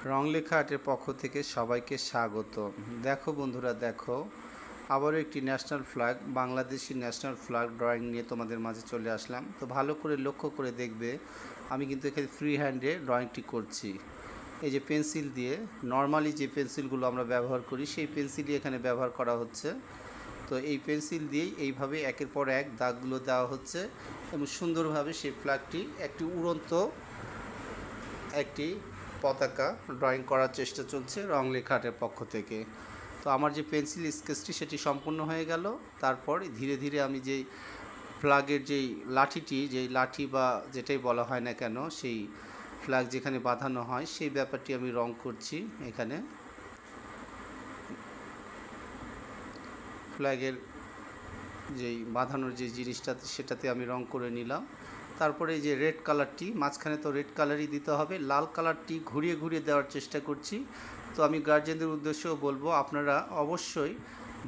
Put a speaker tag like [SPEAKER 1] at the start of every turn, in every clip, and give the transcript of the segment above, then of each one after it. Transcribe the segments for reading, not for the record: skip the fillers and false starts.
[SPEAKER 1] রংলেখা আর্টের পক্ষ থেকে সবাইকে স্বাগত। দেখো বন্ধুরা, দেখো আবারও একটি national flag, Bangladeshi national flag drawing নিয়ে তোমাদের মাঝে চলে আসলাম। তো ভালো করে লক্ষ্য করে দেখবে, আমি কিন্তু এখানে ফ্রি হ্যান্ডে ড্রয়িংটি করছি। এই যে পেন্সিল দিয়ে, নর্মালি যে পেন্সিলগুলো আমরা ব্যবহার করি সেই পেন্সিলই এখানে ব্যবহার করা হচ্ছে। তো এই পেন্সিল দিয়েই এইভাবে একের পর এক দাগগুলো দেওয়া হচ্ছে এবং সুন্দরভাবে সেই ফ্ল্যাগটি একটি উড়ন্ত একটি পতাকা ড্রয়িং করার চেষ্টা চলছে রংলেখা আর্টের পক্ষ থেকে। তো আমার যে পেন্সিল স্কেচটি সেটি সম্পূর্ণ হয়ে গেল। তারপর ধীরে ধীরে আমি যেই ফ্ল্যাগের যেই লাঠি বা যেটাই বলা হয় না কেন, সেই ফ্ল্যাগ যেখানে বাঁধানো হয় সেই ব্যাপারটি আমি রং করছি। এখানে ফ্ল্যাগের যেই বাঁধানোর যে জিনিসটা সেটাতে আমি রং করে নিলাম। তারপরে যে রেড কালারটি, মাঝখানে তো রেড কালারই দিতে হবে, লাল কালারটি ঘুরিয়ে ঘুরিয়ে দেওয়ার চেষ্টা করছি। তো আমি গার্জেনদের উদ্দেশ্যেও বলবো, আপনারা অবশ্যই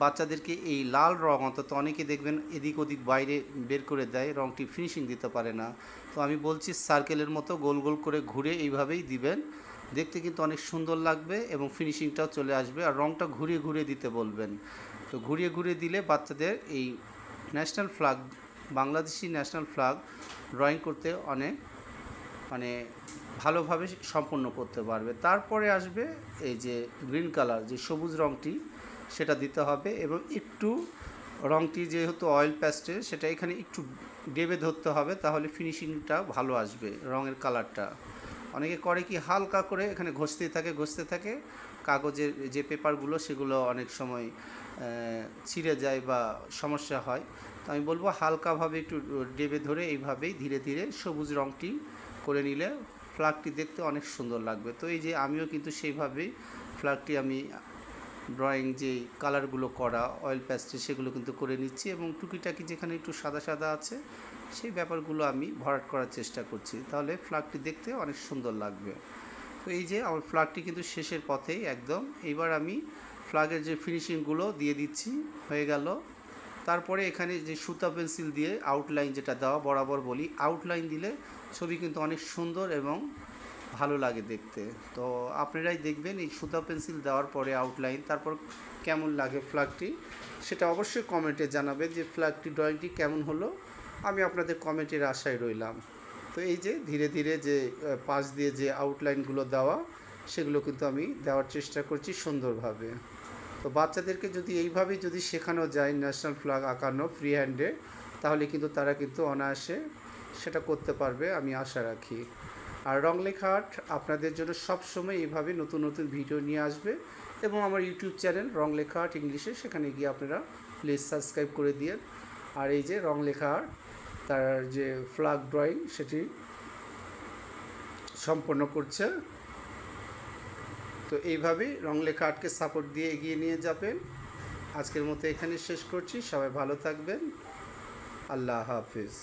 [SPEAKER 1] বাচ্চাদেরকে এই লাল রং, অন্তত অনেকে দেখবেন এদিক ওদিক বাইরে বের করে দেয়, রংটি ফিনিশিং দিতে পারে না। তো আমি বলছি সার্কেলের মতো গোল গোল করে ঘুরে এইভাবেই দিবেন, দেখতে কিন্তু অনেক সুন্দর লাগবে এবং ফিনিশিংটাও চলে আসবে। আর রংটা ঘুরিয়ে ঘুরিয়ে দিতে বলবেন। তো ঘুরিয়ে ঘুরিয়ে দিলে বাচ্চাদের এই national flag, Bangladeshi national flag drawing করতে অনেক ভালোভাবে সম্পন্ন করতে পারবে। তারপরে আসবে এই যে গ্রিন কালার, যে সবুজ রঙটি, সেটা দিতে হবে এবং একটু রঙটি যেহেতু অয়েল প্যাস্টেল, সেটা এখানে একটু ডেবে ধরতে হবে, তাহলে ফিনিশিংটা ভালো আসবে রঙের কালারটা। অনেকে করে কি, হালকা করে এখানে ঘষতে থাকে কাগজের যে পেপারগুলো, সেগুলো অনেক সময় ছিঁড়ে যায় বা সমস্যা হয়। তো আমি বলবো হালকাভাবে একটু ডেবে ধরে এইভাবেই ধীরে ধীরে সবুজ রঙটি করে নিলে ফ্ল্যাগটি দেখতে অনেক সুন্দর লাগবে। তো এই যে আমিও কিন্তু সেইভাবেই ফ্ল্যাগটি আমি ড্রয়িং যে কালারগুলো করা অয়েল প্যাস্টেল সেগুলো কিন্তু করে নিচ্ছি এবং টুকিটাকি যেখানে একটু সাদা সাদা আছে সেই ব্যাপারগুলো আমি ভরাট করার চেষ্টা করছি, তাহলে ফ্ল্যাগটি দেখতে অনেক সুন্দর লাগবে। তো এই যে আমার ফ্ল্যাগটি কিন্তু শেষের পথেই একদম। এইবার আমি ফ্ল্যাগের যে ফিনিশিংগুলো দিয়ে দিচ্ছি, হয়ে গেল। তারপরে এখানে যে সুতা পেন্সিল দিয়ে আউটলাইন, যেটা দেওয়া বরাবর বলি, আউটলাইন দিলে ছবি কিন্তু অনেক সুন্দর এবং ভালো লাগে দেখতে। তো আপনারাই দেখবেন এই সুতা পেন্সিল দেওয়ার পরে আউটলাইন, তারপর কেমন লাগে ফ্ল্যাগটি, সেটা অবশ্যই কমেন্টে জানাবে যে ফ্ল্যাগটি ড্রয়িংটি কেমন হলো। আমি আপনাদের কমেন্টের আশায় রইলাম। তো এই যে ধীরে ধীরে যে পাশ দিয়ে যে আউটলাইনগুলো দেওয়া, সেগুলো কিন্তু আমি দেওয়ার চেষ্টা করছি সুন্দরভাবে। তো বাচ্চাদেরকে যদি এইভাবেই যদি শেখানো যায় ন্যাশনাল ফ্ল্যাগ আঁকানো ফ্রি হ্যান্ডে, তাহলে কিন্তু তারা কিন্তু অনায়াসে সেটা করতে পারবে, আমি আশা রাখি। আর রংলেখা আর্ট আপনাদের জন্য সবসময় এইভাবে নতুন নতুন ভিডিও নিয়ে আসবে এবং আমার ইউটিউব চ্যানেল রংলেখা আর্ট ইংলিশে, সেখানে গিয়ে আপনারা প্লিজ সাবস্ক্রাইব করে দিন। আর এই যে রংলেখা আর্ট, তার যে ফ্ল্যাগ ড্রয়িং সেটি সম্পন্ন করছে। তো এইভাবেই রংলেখা আর্টকে সাপোর্ট দিয়ে এগিয়ে নিয়ে যাবেন। আজকের মতো এখানে শেষ করছি, সবাই ভালো থাকবেন, আল্লাহ হাফিজ।